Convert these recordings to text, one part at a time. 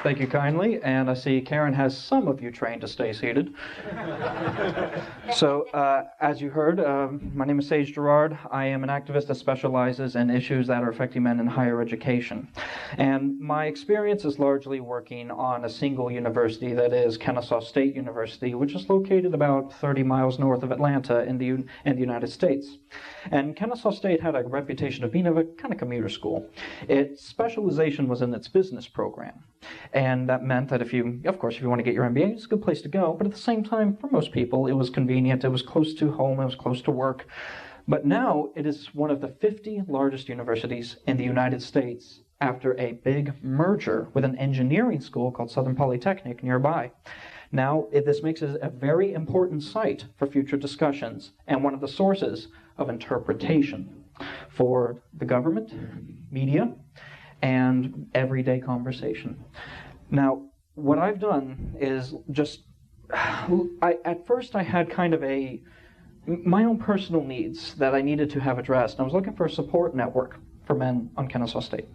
Thank you kindly. And I see Karen has some of you trained to stay seated. So, as you heard, my name is Gerard. I am an activist that specializes in issues that are affecting men in higher education. And my experience is largely working on a single university, that is Kennesaw State University, which is located about 30 miles north of Atlanta in the United States. And Kennesaw State had a reputation of being a kind of commuter school. Its specialization was in its business program. And that meant that if you want to get your MBA, it's a good place to go. But at the same time, for most people, it was convenient. It was close to home. It was close to work. But now it is one of the 50 largest universities in the United States after a big merger with an engineering school called Southern Polytechnic nearby. Now, this makes it a very important site for future discussions and one of the sources of interpretation for the government, media, and everyday conversation. Now, what I've done is at first I had kind of my own personal needs that I needed to have addressed. I was looking for a support network for men on Kennesaw State.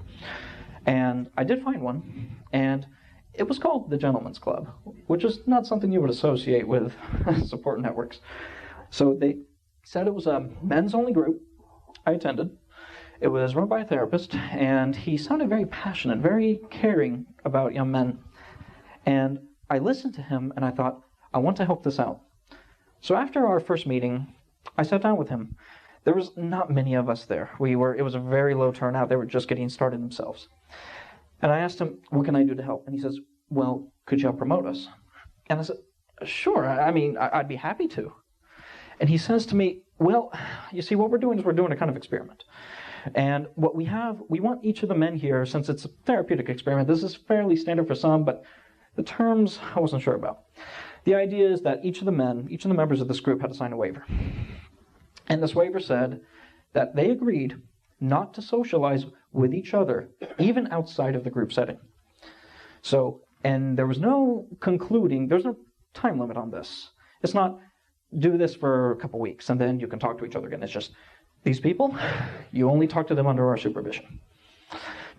And I did find one, and it was called the Gentlemen's Club, which is not something you would associate with support networks. So they said it was a men's-only group. I attended. It was run by a therapist, and he sounded very passionate, very caring about young men. And I listened to him, and I thought, I want to help this out. So after our first meeting, I sat down with him. There was not many of us there. It was a very low turnout. They were just getting started themselves. And I asked him, what can I do to help? And he says, well, could you help promote us? And I said, sure. I'd be happy to. And he says to me, well, you see, what we're doing is we're doing a kind of experiment. And what we want each of the men here, since it's a therapeutic experiment, this is fairly standard for some, but the terms I wasn't sure about. The idea is that each of the members of this group had to sign a waiver. And this waiver said that they agreed not to socialize with each other, even outside of the group setting. So, and there was no time limit on this. It's not do this for a couple weeks and then you can talk to each other again. It's just, these people, you only talk to them under our supervision.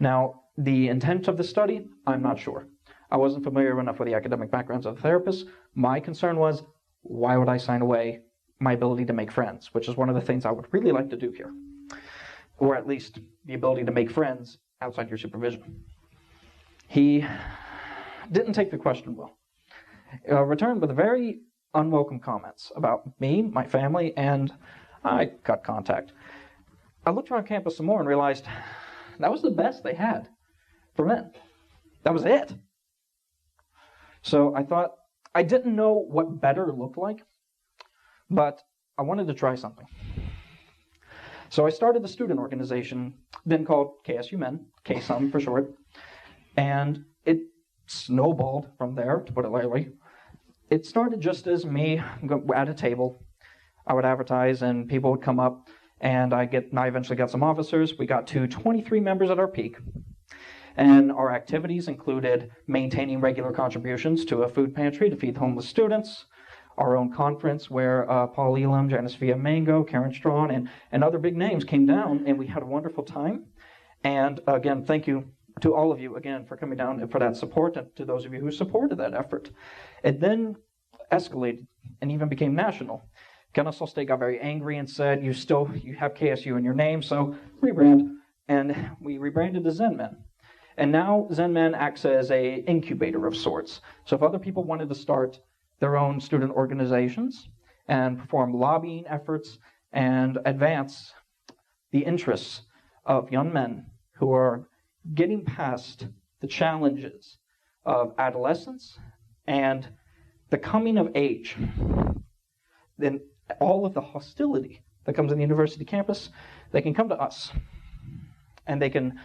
Now, the intent of the study, I'm not sure. I wasn't familiar enough with the academic backgrounds of the therapists. My concern was, why would I sign away my ability to make friends, which is one of the things I would really like to do here. Or at least the ability to make friends outside your supervision. He didn't take the question well. Returned with very unwelcome comments about me, my family, and I cut contact. I looked around campus some more and realized that was the best they had for men. That was it. So I thought, I didn't know what better looked like, but I wanted to try something. So I started the student organization, then called KSU Men, KSUM for short, and it snowballed from there, to put it lightly. It started just as me at a table. I would advertise and people would come up, and I eventually got some officers. We got to 23 members at our peak. And our activities included maintaining regular contributions to a food pantry to feed homeless students, our own conference where Paul Elam, Janice Villa Mango, Karen Strawn, and other big names came down, and we had a wonderful time. And again, thank you to all of you again for coming down and for that support, and to those of you who supported that effort. It then escalated and even became national. Kennesaw State got very angry and said, you have KSU in your name, so rebrand. And we rebranded to Zen Men. And now Zen Men acts as an incubator of sorts. So if other people wanted to start their own student organizations and perform lobbying efforts and advance the interests of young men who are getting past the challenges of adolescence and the coming of age, then all of the hostility that comes in the university campus, they can come to us and they can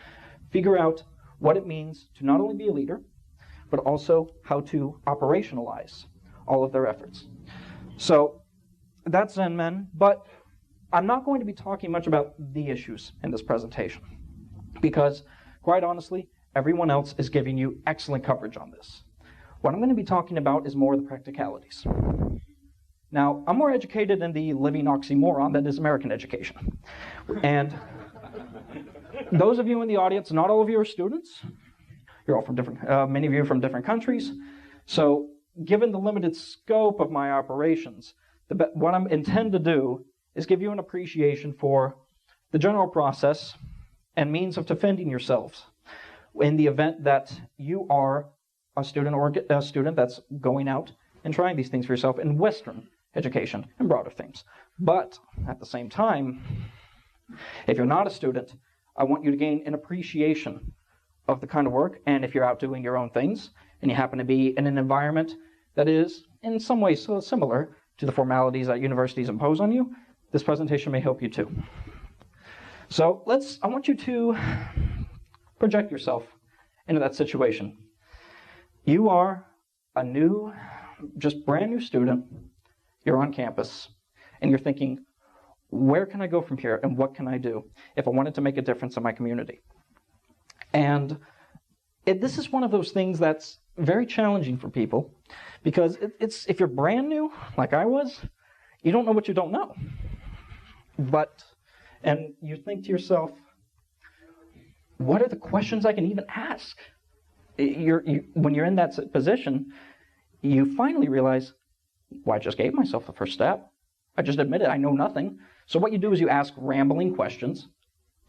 figure out what it means to not only be a leader, but also how to operationalize all of their efforts. So that's Zen Men, but I'm not going to be talking much about the issues in this presentation because, quite honestly, everyone else is giving you excellent coverage on this. What I'm going to be talking about is more the practicalities. Now, I'm more educated in the living oxymoron that is American education. And those of you in the audience, not all of you are students. You're all from many of you from different countries. So given the limited scope of my operations, what I intend to do is give you an appreciation for the general process and means of defending yourselves in the event that you are a student that's going out and trying these things for yourself in Western education and broader themes. But at the same time, if you're not a student, I want you to gain an appreciation of the kind of work, and if you're out doing your own things and you happen to be in an environment that is in some ways so similar to the formalities that universities impose on you, this presentation may help you too. So I want you to project yourself into that situation. You are a new, just brand new student. You're on campus, and you're thinking, where can I go from here, and what can I do if I wanted to make a difference in my community? And this is one of those things that's very challenging for people, because if you're brand new, like I was, you don't know what you don't know. And you think to yourself, what are the questions I can even ask? When you're in that position, you finally realize, well, I just gave myself the first step. I just admitted I know nothing. So what you do is you ask rambling questions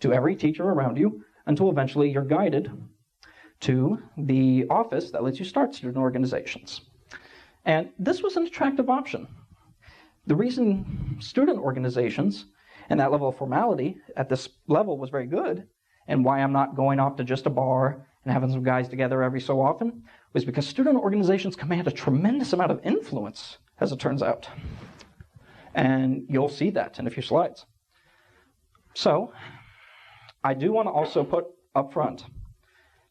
to every teacher around you until eventually you're guided to the office that lets you start student organizations. And this was an attractive option. The reason student organizations and that level of formality at this level was very good, and why I'm not going off to just a bar and having some guys together every so often, was because student organizations command a tremendous amount of influence, as it turns out. And you'll see that in a few slides. So, I do want to also put up front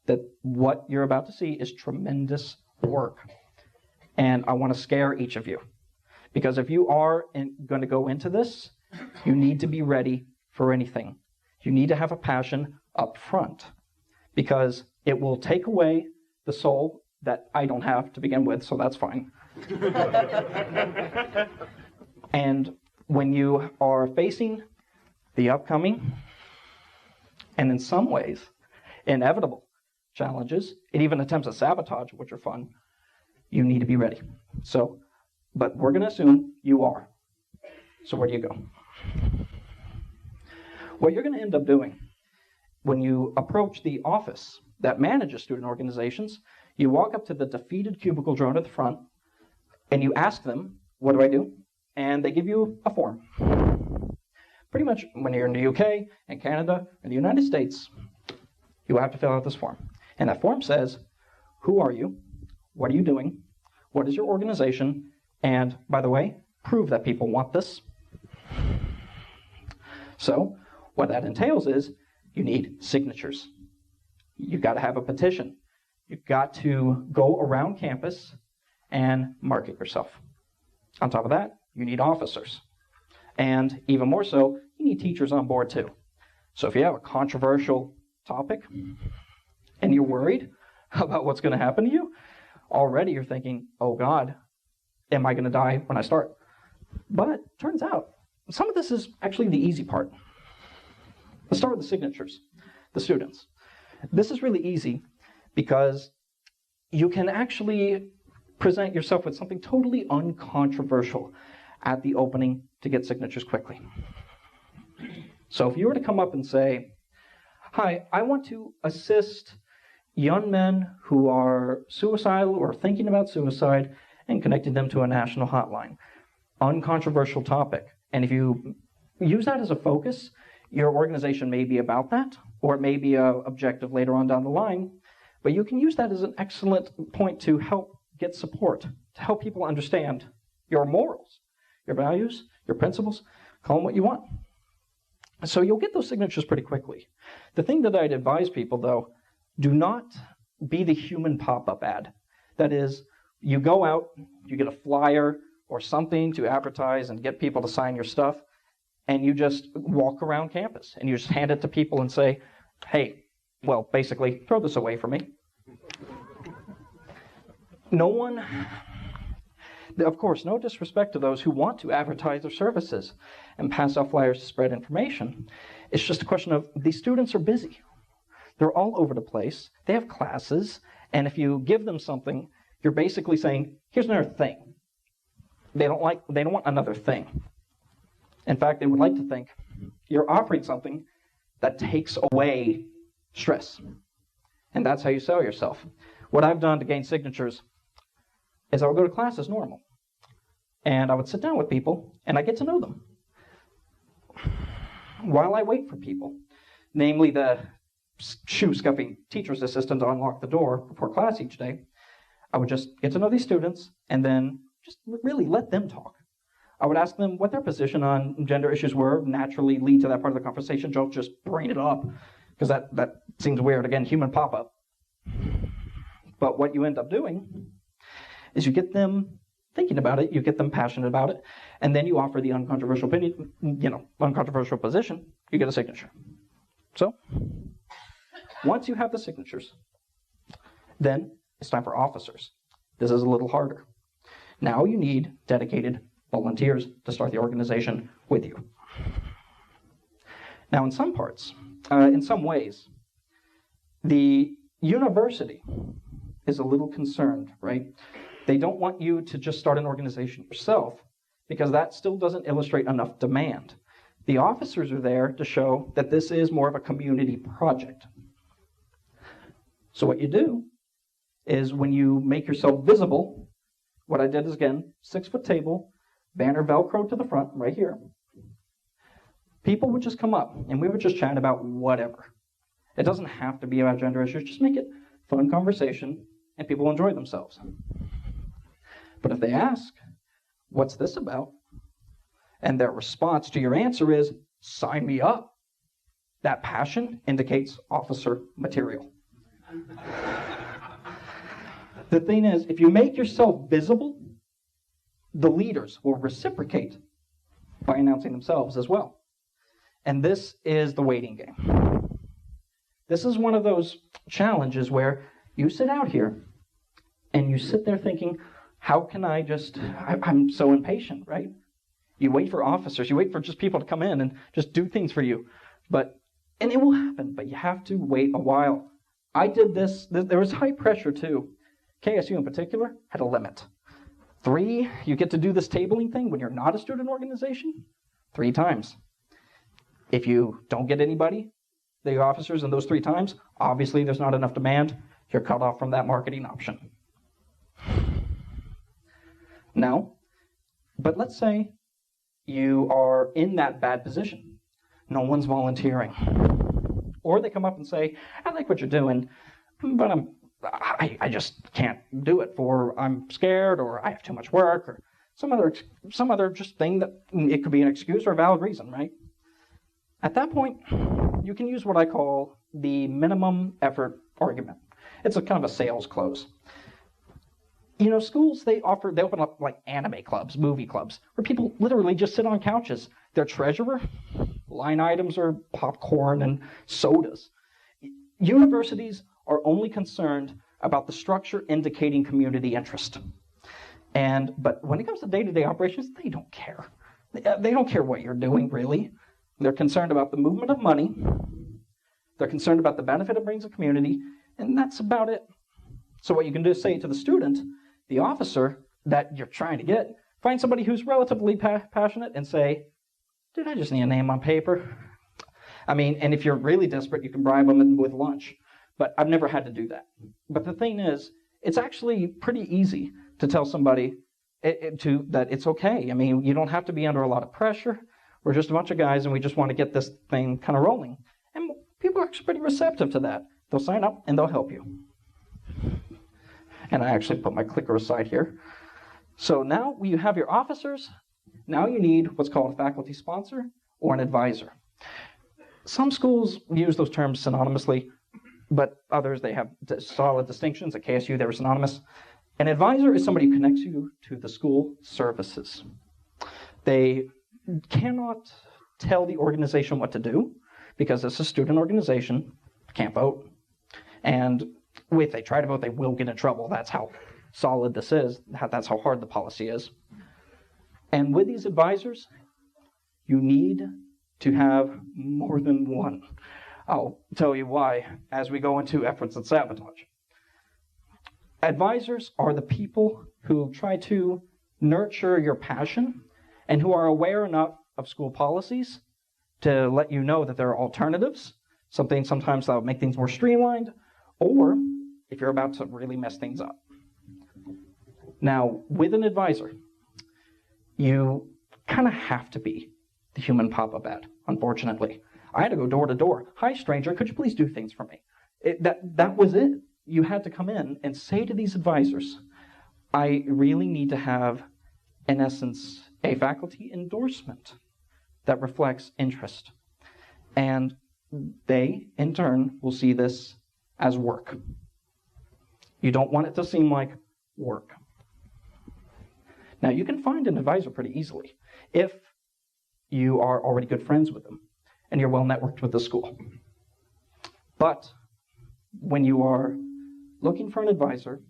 that what you're about to see is tremendous work. And I want to scare each of you. Because if you are going to go into this, you need to be ready for anything. You need to have a passion up front, because it will take away the soul that I don't have to begin with, so that's fine. And when you are facing the upcoming, and in some ways, inevitable challenges, and even attempts at sabotage, which are fun, you need to be ready. But we're going to assume you are. So where do you go? What you're going to end up doing when you approach the office that manages student organizations, you walk up to the defeated cubicle drone at the front, and you ask them, what do I do? And they give you a form. Pretty much when you're in the UK, and Canada, and the United States, you will have to fill out this form. And that form says, who are you? What are you doing? What is your organization? And, by the way, prove that people want this. So, what that entails is you need signatures. You've got to have a petition. You've got to go around campus and market yourself. On top of that, you need officers. And even more so, you need teachers on board too. So if you have a controversial topic and you're worried about what's going to happen to you, already you're thinking, oh God, am I going to die when I start? But turns out, some of this is actually the easy part. Let's start with the signatures, the students. This is really easy because you can actually present yourself with something totally uncontroversial at the opening to get signatures quickly. So if you were to come up and say, hi, I want to assist young men who are suicidal or thinking about suicide and connecting them to a national hotline. Uncontroversial topic. And if you use that as a focus, your organization may be about that, or it may be an objective later on down the line, but you can use that as an excellent point to help get support, to help people understand your morals, your values, your principles, call them what you want. So you'll get those signatures pretty quickly. The thing that I'd advise people, though, do not be the human pop-up ad. That is, you go out, you get a flyer or something to advertise and get people to sign your stuff, and you just walk around campus, and you just hand it to people and say, hey, well, basically, throw this away for me. No one, of course, no disrespect to those who want to advertise their services and pass out flyers to spread information. It's just a question of these students are busy. They're all over the place. They have classes, and if you give them something, you're basically saying, here's another thing. They don't want another thing. In fact, they would like to think you're offering something that takes away stress. And that's how you sell yourself. What I've done to gain signatures is I would go to class as normal. And I would sit down with people, and I get to know them. While I wait for people, namely the shoe-scuffing teacher's assistant to unlock the door before class each day, I would just get to know these students and then just really let them talk. I would ask them what their position on gender issues were, naturally lead to that part of the conversation. Don't just bring it up, because that seems weird. Again, human pop-up. But what you end up doing is you get them thinking about it, you get them passionate about it, and then you offer the uncontroversial opinion, uncontroversial position, you get a signature. So, once you have the signatures, then it's time for officers. This is a little harder. Now you need dedicated volunteers to start the organization with you. Now, in some parts, in some ways, the university is a little concerned, right? They don't want you to just start an organization yourself, because that still doesn't illustrate enough demand. The officers are there to show that this is more of a community project. So what you do is, when you make yourself visible, what I did is, again, 6-foot table, banner Velcro to the front, right here. People would just come up, and we would just chat about whatever. It doesn't have to be about gender issues. Just make it fun conversation, and people will enjoy themselves. But if they ask, what's this about? And their response to your answer is, sign me up. That passion indicates officer material. The thing is, if you make yourself visible, the leaders will reciprocate by announcing themselves as well. And this is the waiting game. This is one of those challenges where you sit out here and you sit there thinking, how can I'm so impatient, right? You wait for officers, you wait for just people to come in and just do things for you. And it will happen, but you have to wait a while. I did this, there was high pressure too. KSU in particular had a limit. 3, you get to do this tabling thing when you're not a student organization, 3 times. If you don't get anybody, the officers in those 3 times, obviously there's not enough demand, you're cut off from that marketing option. Now, but let's say you are in that bad position. No one's volunteering. Or they come up and say, I like what you're doing, but I just can't do it, for I'm scared, or I have too much work, or some other just thing that it could be an excuse or a valid reason, right? At that point, you can use what I call the minimum effort argument. It's a kind of a sales close. You know, schools, they open up like anime clubs, movie clubs, where people literally just sit on couches. Their treasurer, line items are popcorn and sodas. Universities are only concerned about the structure indicating community interest. But when it comes to day-to-day operations, they don't care. They don't care what you're doing, really. They're concerned about the movement of money. They're concerned about the benefit it brings to the community, and that's about it. So what you can do is say to the student, the officer that you're trying to get, find somebody who's relatively passionate and say, dude, I just need a name on paper. And if you're really desperate, you can bribe them with lunch. But I've never had to do that. But the thing is, it's actually pretty easy to tell somebody that it's okay. You don't have to be under a lot of pressure. We're just a bunch of guys, and we just want to get this thing kind of rolling. And people are actually pretty receptive to that. They'll sign up, and they'll help you. And I actually put my clicker aside here. So now you have your officers. Now you need what's called a faculty sponsor or an advisor. Some schools use those terms synonymously, but others, they have solid distinctions. At KSU, they were synonymous. An advisor is somebody who connects you to the school services. They cannot tell the organization what to do, because it's a student organization, can't vote. And if they try to vote, they will get in trouble. That's how solid this is. That's how hard the policy is. And with these advisors, you need to have more than one. I'll tell you why as we go into efforts at sabotage. Advisors are the people who try to nurture your passion and who are aware enough of school policies to let you know that there are alternatives, something sometimes that will make things more streamlined, or if you're about to really mess things up. Now, with an advisor, you kind of have to be the human pop-up ad, unfortunately. I had to go door to door. Hi, stranger, could you please do things for me? That was it. You had to come in and say to these advisors, I really need to have, in essence, a faculty endorsement that reflects interest. And they, in turn, will see this as work. You don't want it to seem like work. Now, you can find an advisor pretty easily if you are already good friends with them and you're well networked with the school. But when you are looking for an advisor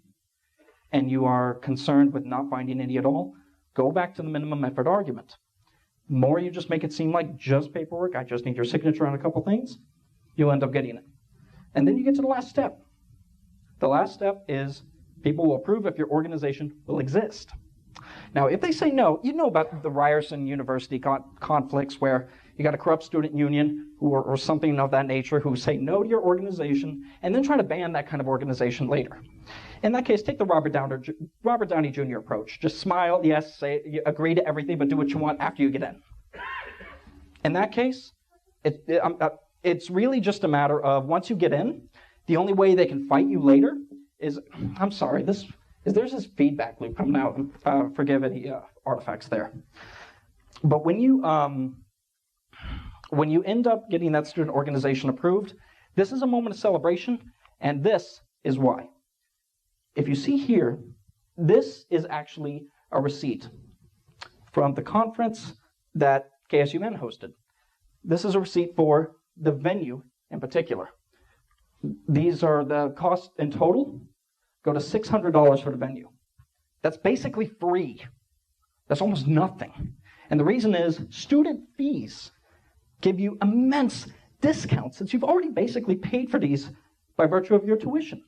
and you are concerned with not finding any at all, go back to the minimum effort argument. The more you just make it seem like just paperwork, I just need your signature on a couple things, you'll end up getting it. And then you get to the last step. The last step is people will approve if your organization will exist. Now, if they say no, you know about the Ryerson University conflicts where you got a corrupt student union or something of that nature who say no to your organization and then try to ban that kind of organization later. In that case, take the Robert Downey Jr. approach. Just smile, yes, say, you agree to everything, but do what you want after you get in. In that case, it's really just a matter of once you get in, the only way they can fight you later is, I'm sorry, there's this feedback loop coming out. Forgive any artifacts there. But when you end up getting that student organization approved, this is a moment of celebration, and this is why. If you see here, this is actually a receipt from the conference that KSUN hosted. This is a receipt for the venue in particular. These are the costs in total, go to $600 for the venue. That's basically free. That's almost nothing. And the reason is student fees give you immense discounts since you've already basically paid for these by virtue of your tuition.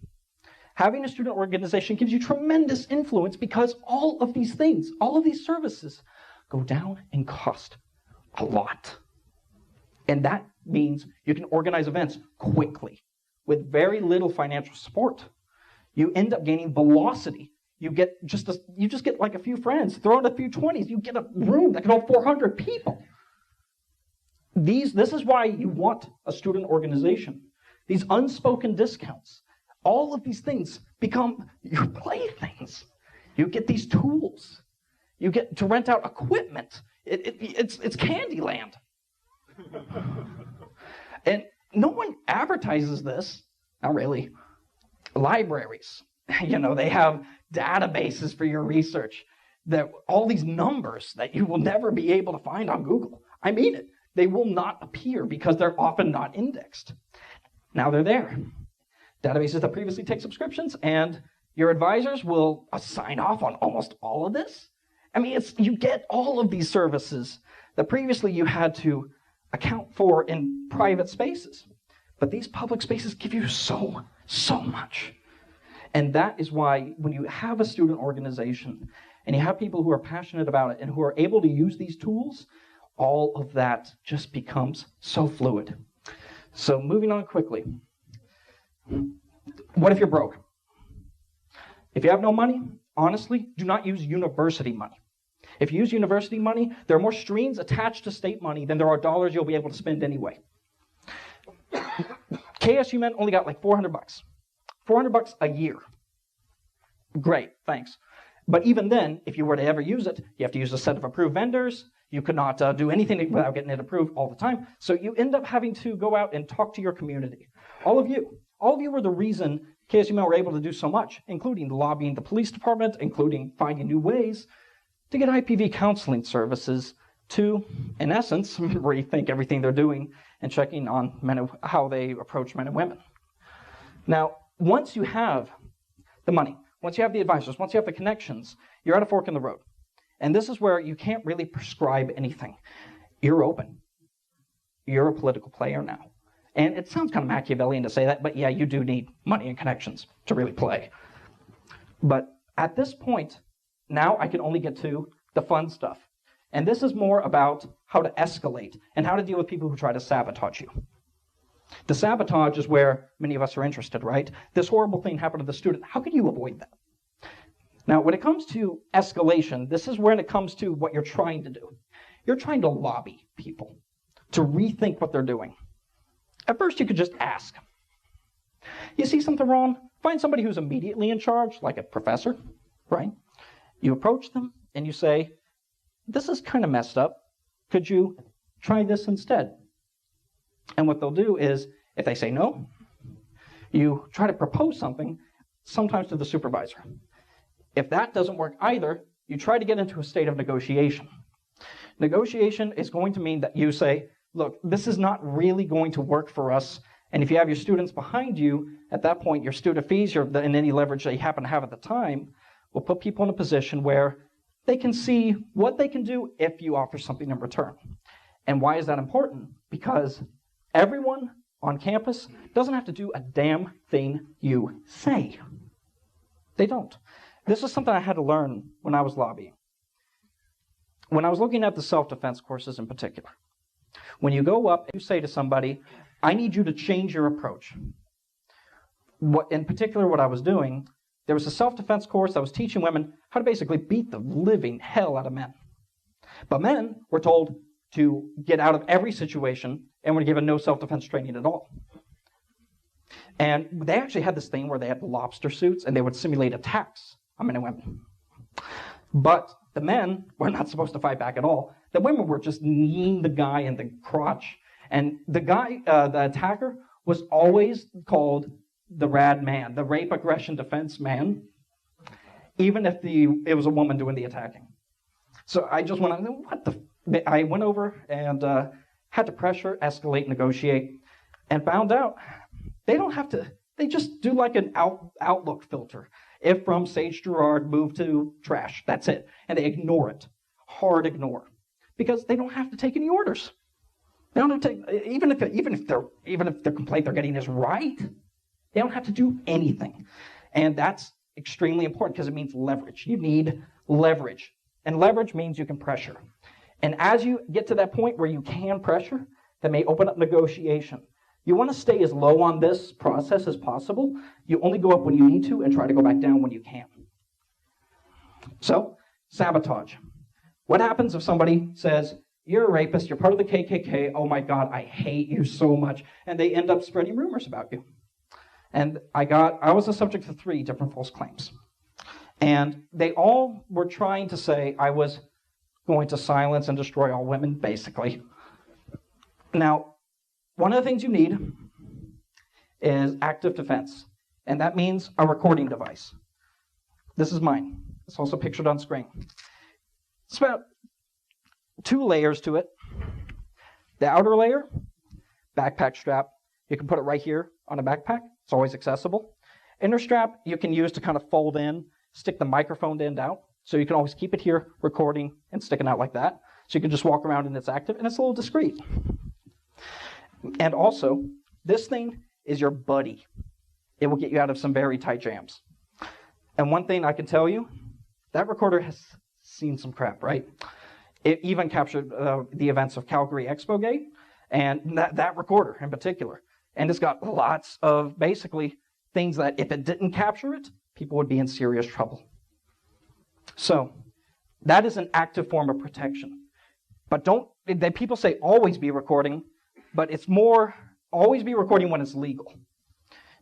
Having a student organization gives you tremendous influence because all of these things, all of these services go down and cost a lot. And that means you can organize events quickly with very little financial support. You end up gaining velocity. You just get like a few friends, throw in a few 20s, you get a room that can hold 400 people. This is why you want a student organization. These unspoken discounts, all of these things become your playthings. You get these tools. You get to rent out equipment. It's Candyland. And no one advertises this. Not really. Libraries, they have databases for your research. That all these numbers that you will never be able to find on Google. I mean it. They will not appear because they're often not indexed. Now they're there. Databases that previously take subscriptions, and your advisors will sign off on almost all of this. I mean, you get all of these services that previously you had to account for in private spaces. But these public spaces give you so much. And that is why when you have a student organization and you have people who are passionate about it and who are able to use these tools, all of that just becomes so fluid. So moving on quickly. What if you're broke? If you have no money, honestly, do not use university money. If you use university money, there are more strings attached to state money than there are dollars you'll be able to spend anyway. KSUN only got like $400. $400 a year. Great, thanks. But even then, if you were to ever use it, you have to use a set of approved vendors. You could not do anything without getting it approved all the time. So you end up having to go out and talk to your community. All of you were the reason KSUN were able to do so much, including lobbying the police department, including finding new ways to get IPV counseling services to, in essence, rethink everything they're doing and checking on how they approach men and women. Now, once you have the money, once you have the advisors, once you have the connections, you're at a fork in the road. And this is where you can't really prescribe anything. You're open. You're a political player now. And it sounds kind of Machiavellian to say that, but yeah, you do need money and connections to really play. But at this point, now I can only get to the fun stuff. And this is more about how to escalate and how to deal with people who try to sabotage you. The sabotage is where many of us are interested, right? This horrible thing happened to the student. How can you avoid that? Now, when it comes to escalation, this is when it comes to what you're trying to do. You're trying to lobby people to rethink what they're doing. At first, you could just ask. You see something wrong? Find somebody who's immediately in charge, like a professor, right? You approach them and you say, this is kind of messed up. Could you try this instead? And what they'll do is, if they say no, you try to propose something, sometimes to the supervisor. If that doesn't work either, you try to get into a state of negotiation. Negotiation is going to mean that you say, look, this is not really going to work for us. And if you have your students behind you, at that point, your student fees and any leverage that you happen to have at the time will put people in a position where they can see what they can do if you offer something in return. And why is that important? Because everyone on campus doesn't have to do a damn thing you say. They don't. This is something I had to learn when I was lobbying. When I was looking at the self-defense courses in particular, when you go up and you say to somebody, I need you to change your approach. In particular, what I was doing, there was a self-defense course that was teaching women how to basically beat the living hell out of men. But men were told to get out of every situation and were given no self-defense training at all. And they actually had this thing where they had lobster suits and they would simulate attacks on men and women. But the men were not supposed to fight back at all. The women were just kneeing the guy in the crotch. And the guy, the attacker, was always called the rad man, the rape, aggression, defense man, even if it was a woman doing the attacking. So I just went, I went over and had to pressure, escalate, negotiate, and found out they don't have to, they just do like an Outlook filter. If from Sage Gerard moved to trash, that's it. And they ignore it, hard ignore, because they don't have to take any orders. They don't have to take, even if the complaint they're getting is right, they don't have to do anything. And that's extremely important because it means leverage. You need leverage. And leverage means you can pressure. And as you get to that point where you can pressure, that may open up negotiation. You want to stay as low on this process as possible. You only go up when you need to and try to go back down when you can. So, sabotage. What happens if somebody says, you're a rapist, you're part of the KKK, oh my God, I hate you so much, and they end up spreading rumors about you. And I was the subject of 3 different false claims. And they all were trying to say I was going to silence and destroy all women, basically. Now, one of the things you need is active defense. And that means a recording device. This is mine. It's also pictured on screen. It's about 2 layers to it. The outer layer, backpack strap. You can put it right here on a backpack. It's always accessible. Inner strap you can use to kind of fold in, stick the microphone end out. So you can always keep it here, recording and sticking out like that. So you can just walk around and it's active and it's a little discreet. And also, this thing is your buddy. It will get you out of some very tight jams. And one thing I can tell you, that recorder has seen some crap, right? It even captured the events of Calgary Expo Gate, and that recorder in particular. And it's got lots of basically things that if it didn't capture it, people would be in serious trouble. So that is an active form of protection. But people say always be recording, but it's more always be recording when it's legal.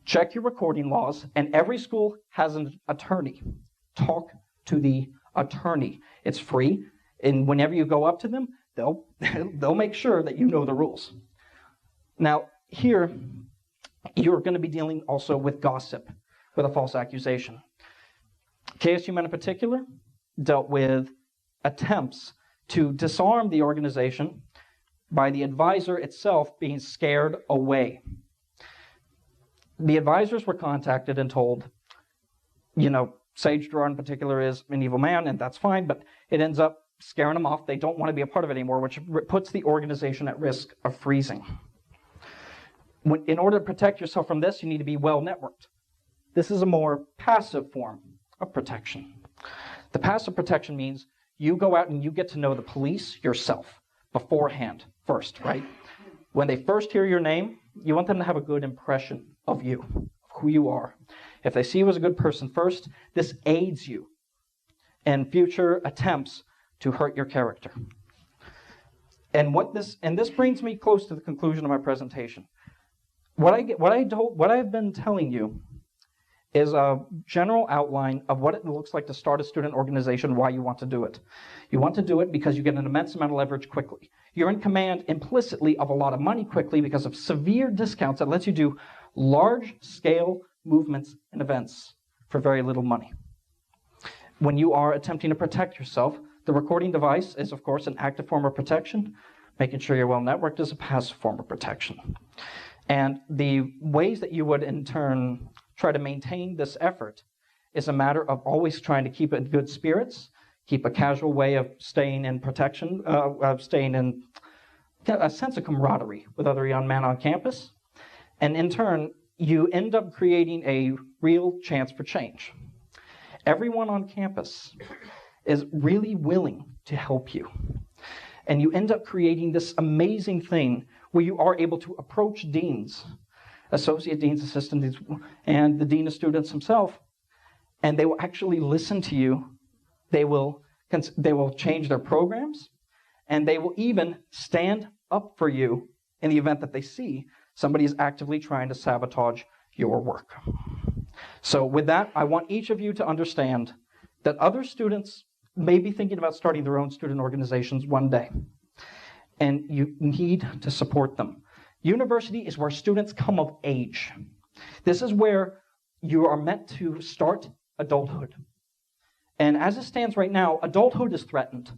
Check your recording laws, and every school has an attorney. Talk to the attorney. It's free, and whenever you go up to them, they'll make sure that you know the rules. Now, here, you're going to be dealing also with gossip, with a false accusation. KSU Men in particular dealt with attempts to disarm the organization by the advisor itself being scared away. The advisors were contacted and told, Sage Gerard in particular is an evil man, and that's fine, but it ends up scaring them off. They don't want to be a part of it anymore, which puts the organization at risk of freezing. In order to protect yourself from this, you need to be well networked. This is a more passive form of protection. The passive protection means you go out and you get to know the police yourself beforehand first, right? When they first hear your name, you want them to have a good impression of you, of who you are. If they see you as a good person first, this aids you in future attempts to hurt your character. And this brings me close to the conclusion of my presentation. What I've been telling you is a general outline of what it looks like to start a student organization, why you want to do it. You want to do it because you get an immense amount of leverage quickly. You're in command implicitly of a lot of money quickly because of severe discounts that lets you do large-scale movements and events for very little money. When you are attempting to protect yourself, the recording device is, of course, an active form of protection. Making sure you're well networked is a passive form of protection. And the ways that you would, in turn, try to maintain this effort is a matter of always trying to keep in good spirits, keep a casual way of staying in protection, of staying in a sense of camaraderie with other young men on campus. And in turn, you end up creating a real chance for change. Everyone on campus is really willing to help you. And you end up creating this amazing thing where you are able to approach deans, associate deans, assistant deans, and the dean of students himself, and they will actually listen to you. They will change their programs, and they will even stand up for you in the event that they see somebody is actively trying to sabotage your work. So with that, I want each of you to understand that other students may be thinking about starting their own student organizations one day, and you need to support them. University is where students come of age. This is where you are meant to start adulthood. And as it stands right now, adulthood is threatened.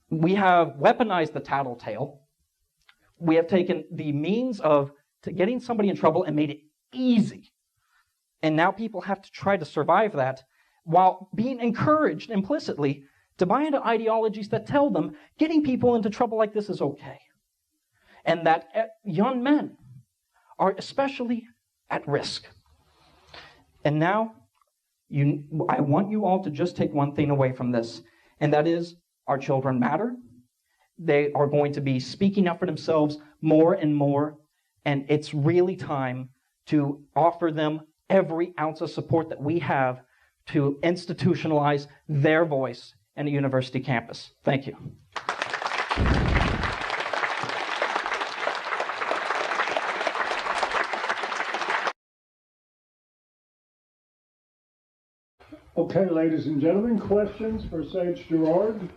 We have weaponized the tattletale. We have taken the means of getting somebody in trouble and made it easy. And now people have to try to survive that while being encouraged implicitly to buy into ideologies that tell them getting people into trouble like this is okay. And that young men are especially at risk. And now, I want you all to just take one thing away from this, and that is our children matter. They are going to be speaking up for themselves more and more, and it's really time to offer them every ounce of support that we have to institutionalize their voice in a university campus. Thank you. Okay, ladies and gentlemen, questions for Sage Gerard?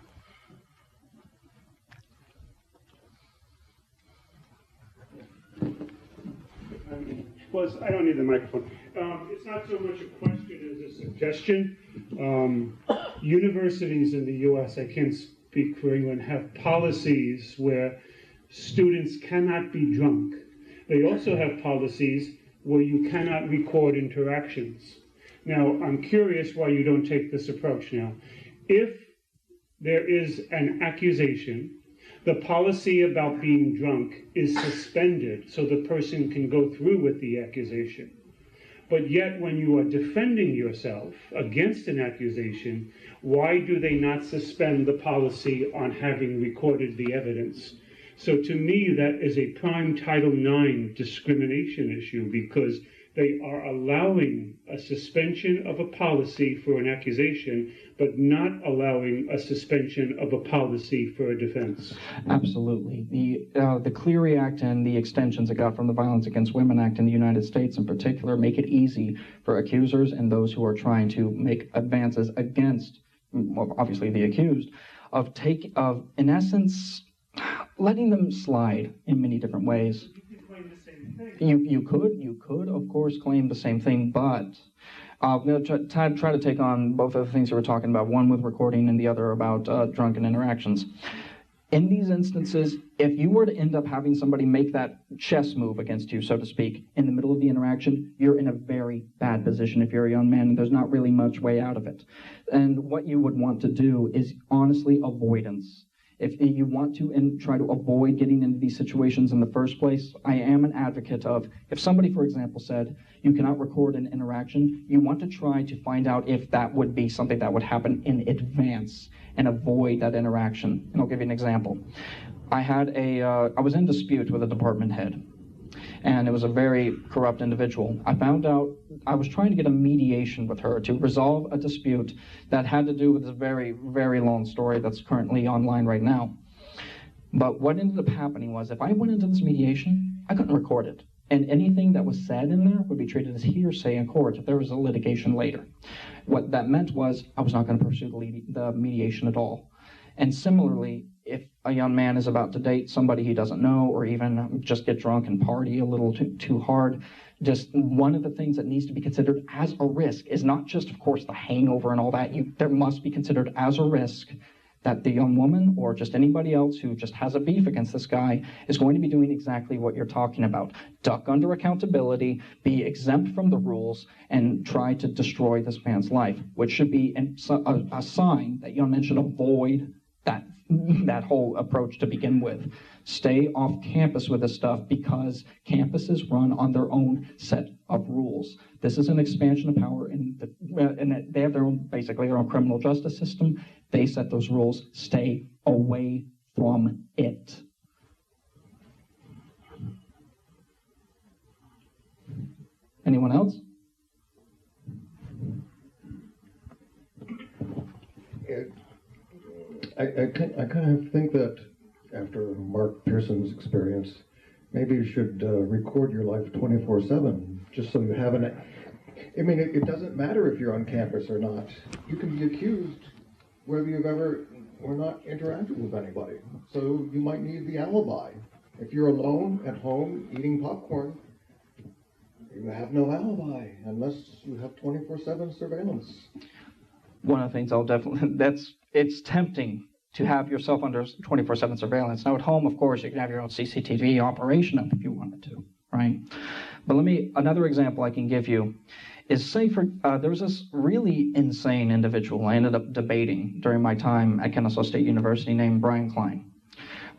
Well, I don't need the microphone. It's not so much a question as a suggestion. Universities in the U.S., I can't speak for England, have policies where students cannot be drunk. They also have policies where you cannot record interactions. Now, I'm curious why you don't take this approach now. If there is an accusation, the policy about being drunk is suspended so the person can go through with the accusation. But yet, when you are defending yourself against an accusation, why do they not suspend the policy on having recorded the evidence? So to me, that is a prime Title IX discrimination issue, because they are allowing a suspension of a policy for an accusation, but not allowing a suspension of a policy for a defense. Absolutely. The Clery Act and the extensions it got from the Violence Against Women Act in the United States in particular make it easy for accusers and those who are trying to make advances against, well, obviously the accused, of in essence, letting them slide in many different ways. You could, of course, claim the same thing, but I'm going to try to take on both of the things you were talking about, one with recording and the other about drunken interactions. In these instances, if you were to end up having somebody make that chess move against you, so to speak, in the middle of the interaction, you're in a very bad position if you're a young man, and there's not really much way out of it. And what you would want to do is, honestly, avoidance. If you want to and try to avoid getting into these situations in the first place, I am an advocate of, if somebody, for example, said you cannot record an interaction, you want to try to find out if that would be something that would happen in advance and avoid that interaction. And I'll give you an example. I was in dispute with a department head, and it was a very corrupt individual. I found out I was trying to get a mediation with her to resolve a dispute that had to do with this very, very long story that's currently online right now. But what ended up happening was, if I went into this mediation, I couldn't record it. And anything that was said in there would be treated as hearsay in court if there was a litigation later. What that meant was I was not going to pursue the mediation at all. And similarly, if a young man is about to date somebody he doesn't know, or even just get drunk and party a little too hard, just one of the things that needs to be considered as a risk is not just, of course, the hangover and all that. There must be considered as a risk that the young woman or just anybody else who just has a beef against this guy is going to be doing exactly what you're talking about. Duck under accountability, be exempt from the rules, and try to destroy this man's life, which should be a sign that young men should avoid that whole approach to begin with. Stay off campus with this stuff, because campuses run on their own set of rules. This is an expansion of power, and they have basically their own criminal justice system. They set those rules. Stay away from it. Anyone else? I kind of think that after Mark Pearson's experience, maybe you should record your life 24/7, just so you have an. I mean, it doesn't matter if you're on campus or not. You can be accused whether you've ever or not interacted with anybody. So you might need the alibi. If you're alone at home eating popcorn, you have no alibi unless you have 24/7 surveillance. One of the things I'll definitely, it's tempting to have yourself under 24/7 surveillance. Now at home, of course, you can have your own CCTV operation up if you wanted to, right? But another example I can give you is, say there was this really insane individual I ended up debating during my time at Kennesaw State University named Brian Klein.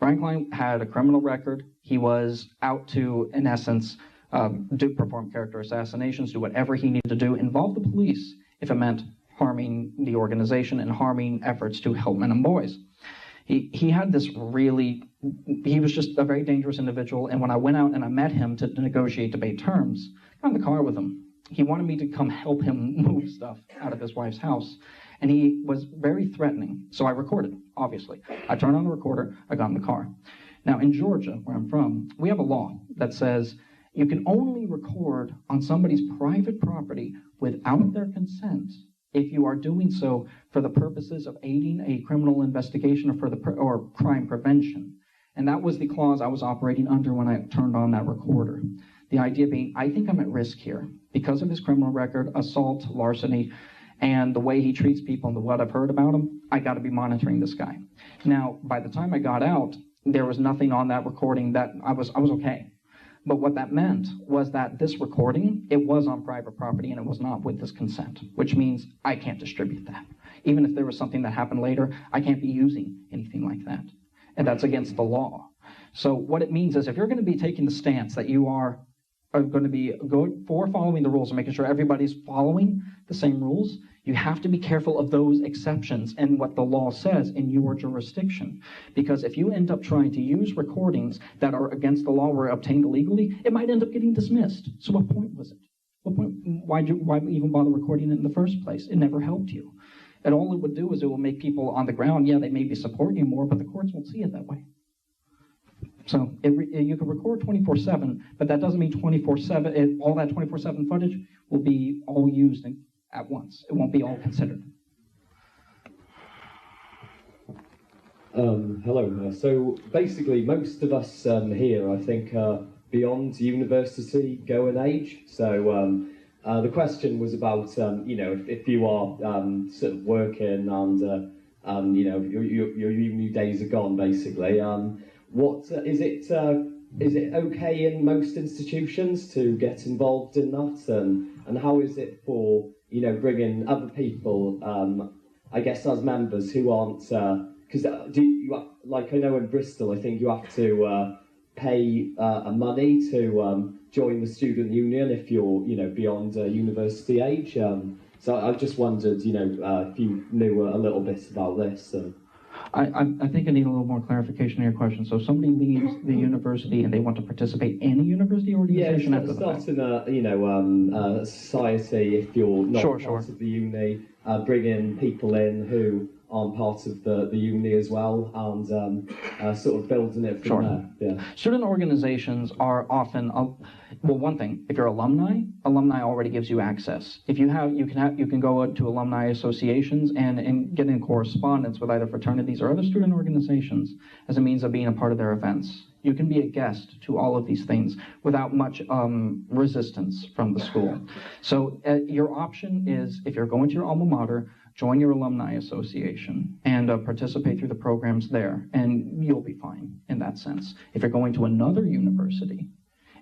Brian Klein had a criminal record. He was out to, in essence, perform character assassinations, do whatever he needed to do, involve the police if it meant harming the organization and harming efforts to help men and boys. He had this he was just a very dangerous individual, and when I went out and I met him to negotiate debate terms, I got in the car with him. He wanted me to come help him move stuff out of his wife's house, and he was very threatening, so I recorded, obviously. I turned on the recorder, I got in the car. Now, in Georgia, where I'm from, we have a law that says you can only record on somebody's private property without their consent if you are doing so for the purposes of aiding a criminal investigation or crime prevention. And that was the clause I was operating under when I turned on that recorder. The idea being, I think I'm at risk here because of his criminal record, assault, larceny, and the way he treats people and what I've heard about him. I got to be monitoring this guy. Now, by the time I got out, there was nothing on that recording that I was okay. But what that meant was that this recording, it was on private property and it was not with his consent, which means I can't distribute that. Even if there was something that happened later, I can't be using anything like that. And that's against the law. So what it means is, if you're going to be taking the stance that you are going to be good for following the rules and making sure everybody's following the same rules, you have to be careful of those exceptions and what the law says in your jurisdiction. Because if you end up trying to use recordings that are against the law or obtained illegally, it might end up getting dismissed. So what point was it? What point? Why even bother recording it in the first place? It never helped you. And all it would do is it will make people on the ground, yeah, they maybe support you more, but the courts won't see it that way. So you can record 24/7, but that doesn't mean 24/7. All that 24/7 footage will be all used at once. It won't be all considered. Hello. So basically, most of us here, I think, are beyond university going age. So the question was about, if you are sort of working and your uni days are gone, basically. What is it? Is it okay in most institutions to get involved in that, and how is it for bringing other people, I guess, as members who aren't? Because like I know in Bristol, I think you have to pay a money to join the student union if you're, beyond university age. So I just wondered, if you knew a little bit about this. I think I need a little more clarification on your question. So if somebody leaves the university and they want to participate in a university organization after the fact? Starting a society if you're not Sure. part of the uni, bringing people in who aren't part of the uni as well, and sort of building it from there. Yeah. Student organizations are often, one thing, if you're alumni already gives you access. If you can go to alumni associations and get in correspondence with either fraternities or other student organizations as a means of being a part of their events. You can be a guest to all of these things without much resistance from the school. So your option is, if you're going to your alma mater, join your alumni association and participate through the programs there, and you'll be fine in that sense. If you're going to another university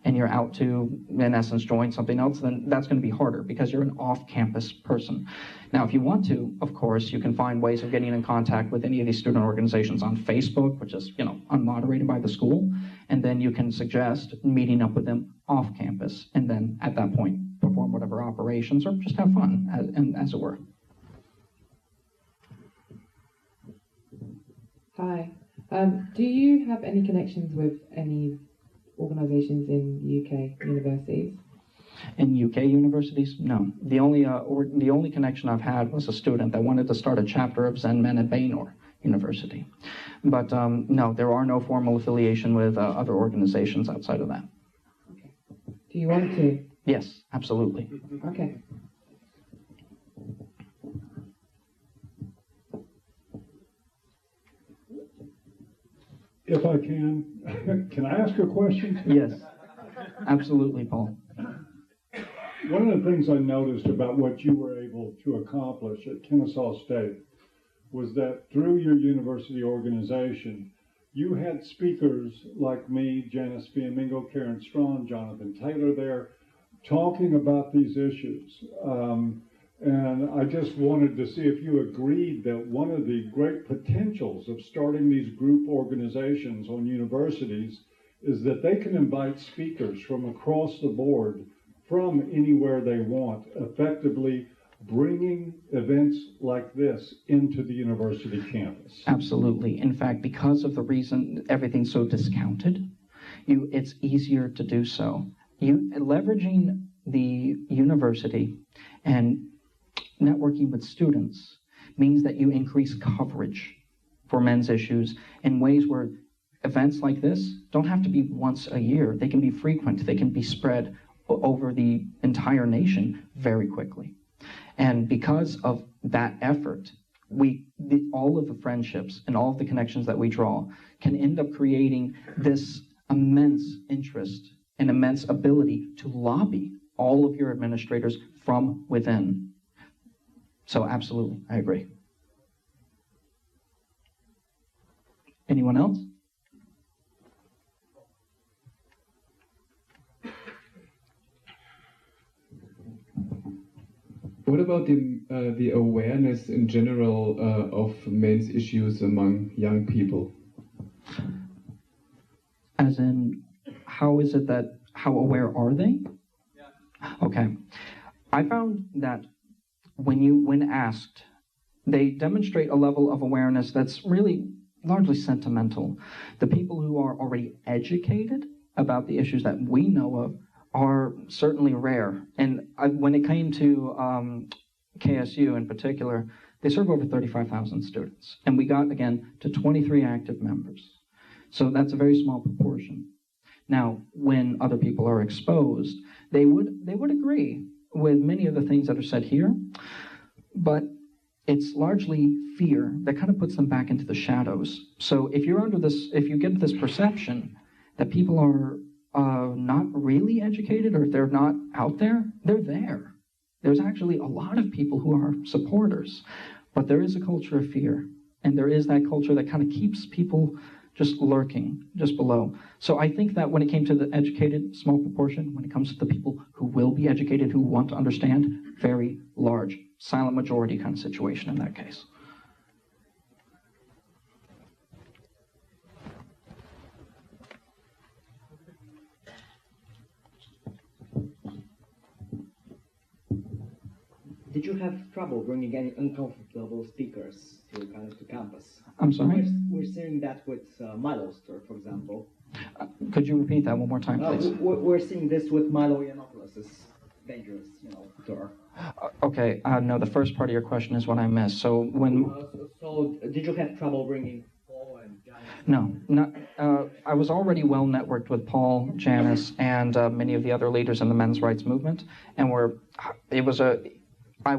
and you're out to, in essence, join something else, then that's going to be harder because you're an off-campus person. Now, if you want to, of course, you can find ways of getting in contact with any of these student organizations on Facebook, which is, unmoderated by the school, and then you can suggest meeting up with them off-campus, and then at that point, perform whatever operations or just have fun, as it were. Hi. Do you have any connections with any organisations in UK universities? In UK universities, no. The only connection I've had was a student that wanted to start a chapter of Zen Men at Bangor University. But no, there are no formal affiliation with other organizations outside of that. Okay. Do you want to? Yes, absolutely. Okay. If I can I ask a question? Yes, absolutely, Paul. One of the things I noticed about what you were able to accomplish at Kennesaw State was that through your university organization, you had speakers like me, Janice Fiamingo, Karen Strawn, Jonathan Taylor there, talking about these issues. And I just wanted to see if you agreed that one of the great potentials of starting these group organizations on universities is that they can invite speakers from across the board from anywhere they want, effectively bringing events like this into the university campus. Absolutely. In fact, because of the reason everything's so discounted, it's easier to do so. Leveraging the university and networking with students means that you increase coverage for men's issues in ways where events like this don't have to be once a year. They can be frequent. They can be spread over the entire nation very quickly. And because of that effort, all of the friendships and all of the connections that we draw can end up creating this immense interest and immense ability to lobby all of your administrators from within. So absolutely, I agree. Anyone else? What about the awareness in general of men's issues among young people? As in, how aware are they? Yeah. Okay. I found that when asked, they demonstrate a level of awareness that's really largely sentimental. The people who are already educated about the issues that we know of are certainly rare. And when it came to KSU in particular, they serve over 35,000 students. And we got, again, to 23 active members. So that's a very small proportion. Now, when other people are exposed, they would agree with many of the things that are said here, but it's largely fear that kind of puts them back into the shadows. So if you get this perception that people are not really educated, or if they're not out there, they're there. There's actually a lot of people who are supporters, but there is a culture of fear, and there is that culture that kind of keeps people just lurking, just below. So I think that when it came to the educated, small proportion, when it comes to the people who will be educated, who want to understand, very large, silent majority kind of situation in that case. did you have trouble bringing any uncomfortable speakers to kind of to campus? I'm sorry? We're seeing that with Milo Store, for example. Could you repeat that one more time, please? We're seeing this with Milo Yiannopoulos. It's dangerous, tour. Okay, no, the first part of your question is what I missed. So when... So did you have trouble bringing Paul and Janice? No, not. I was already well networked with Paul, Janice, and many of the other leaders in the men's rights movement, and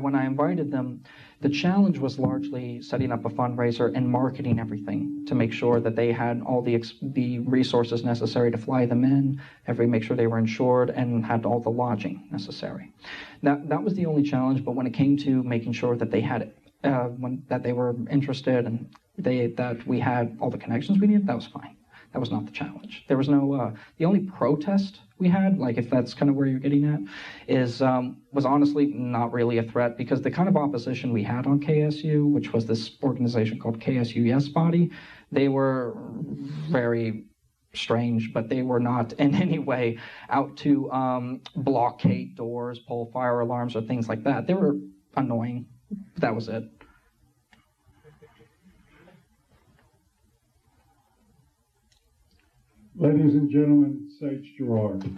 when I invited them, the challenge was largely setting up a fundraiser and marketing everything to make sure that they had all the resources necessary to fly them in, make sure they were insured, and had all the lodging necessary. That was the only challenge. But when it came to making sure that they had that they were interested and that we had all the connections we needed, that was fine. That was not the challenge. There was no, the only protest we had, like if that's kind of where you're getting at, was honestly not really a threat, because the kind of opposition we had on KSU, which was this organization called KSU Yes Body, they were very strange, but they were not in any way out to blockade doors, pull fire alarms, or things like that. They were annoying. That was it. Ladies and gentlemen, Sage Gerard.